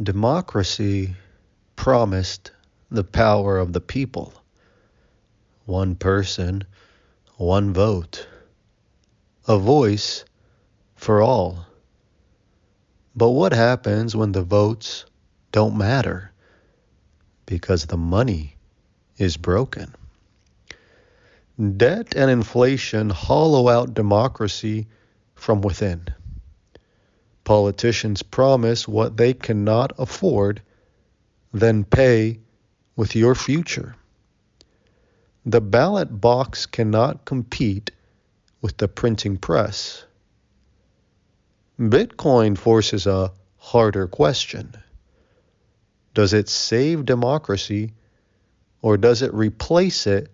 Democracy promised the power of the people. One person, one vote. A voice for all. But what happens when the votes don't matter? Because the money is broken. Debt and inflation hollow out democracy from within. Politicians promise what they cannot afford, then pay with your future. The ballot box cannot compete with the printing press. Bitcoin forces a harder question. Does it save democracy, or does it replace it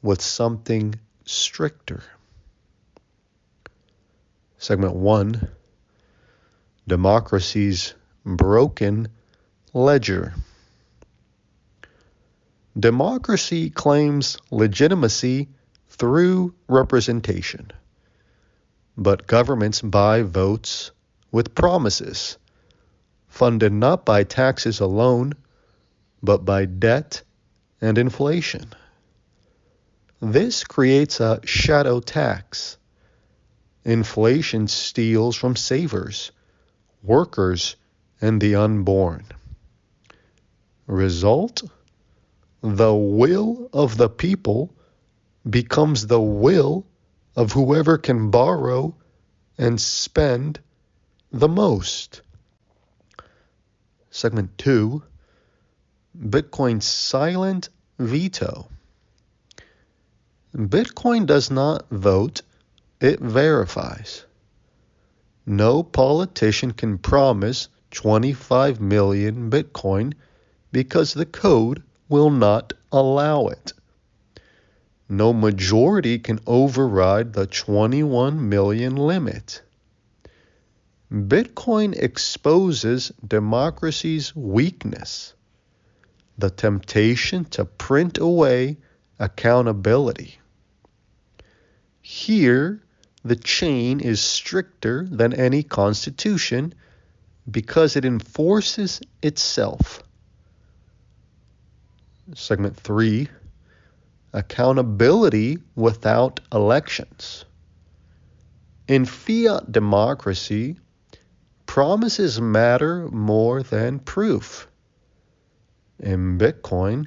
with something stricter? Segment 1. Democracy's broken ledger. Democracy claims legitimacy through representation, but governments buy votes with promises, funded not by taxes alone, but by debt and inflation. This creates a shadow tax. Inflation steals from savers, workers, and the unborn. Result? The will of the people becomes the will of whoever can borrow and spend the most. Segment 2. Bitcoin's silent veto. Bitcoin does not vote, it verifies. No politician can promise 25 million Bitcoin because the code will not allow it. No majority can override the 21 million limit. Bitcoin exposes democracy's weakness, the temptation to print away accountability. Here, the chain is stricter than any constitution because it enforces itself. Segment 3. Accountability without elections. In fiat democracy, promises matter more than proof. In Bitcoin,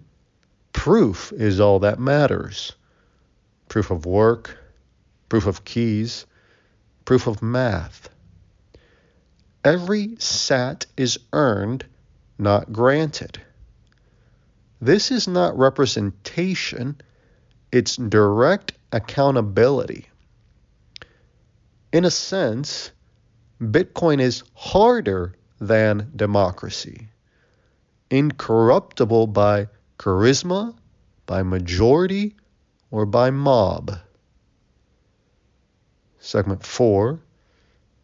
proof is all that matters. Proof of work, proof of keys, proof of math. Every sat is earned, not granted. This is not representation, it's direct accountability. In a sense, Bitcoin is harder than democracy, incorruptible by charisma, by majority, or by mob. Segment 4.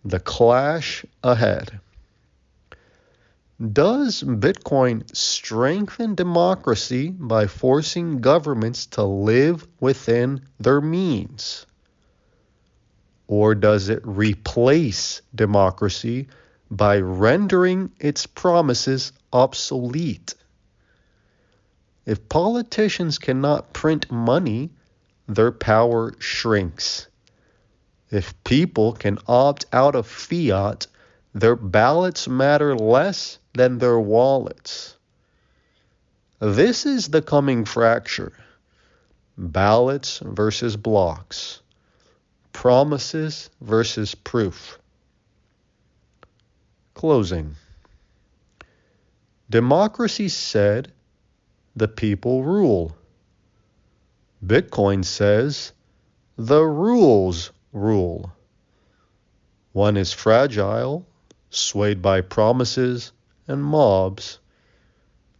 The clash ahead. Does Bitcoin strengthen democracy by forcing governments to live within their means? Or does it replace democracy by rendering its promises obsolete? If politicians cannot print money, their power shrinks. If people can opt out of fiat, their ballots matter less than their wallets. This is the coming fracture. Ballots versus blocks. Promises versus proof. Closing. Democracy said the people rule. Bitcoin says the rules rule. One is fragile, swayed by promises and mobs.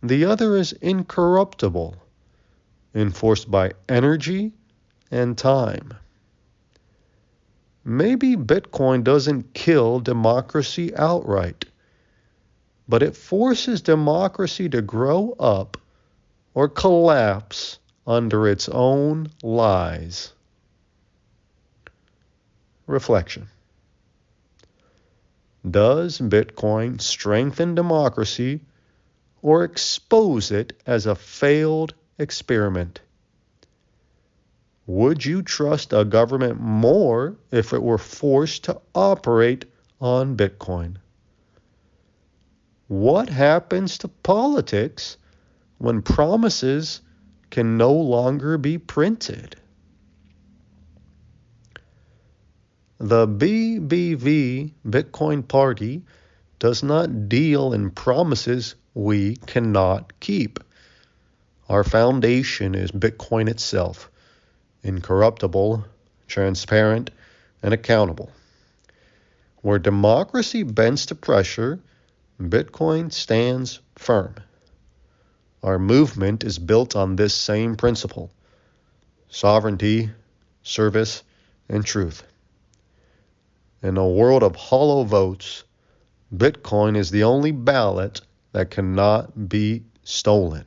The other is incorruptible, enforced by energy and time. Maybe Bitcoin doesn't kill democracy outright, but it forces democracy to grow up or collapse under its own lies. Reflection. Does Bitcoin strengthen democracy or expose it as a failed experiment? Would you trust a government more if it were forced to operate on Bitcoin? What happens to politics when promises can no longer be printed? The BBV Bitcoin Party does not deal in promises we cannot keep. Our foundation is Bitcoin itself, incorruptible, transparent, and accountable. Where democracy bends to pressure, Bitcoin stands firm. Our movement is built on this same principle: sovereignty, service, and truth. In a world of hollow votes, Bitcoin is the only ballot that cannot be stolen.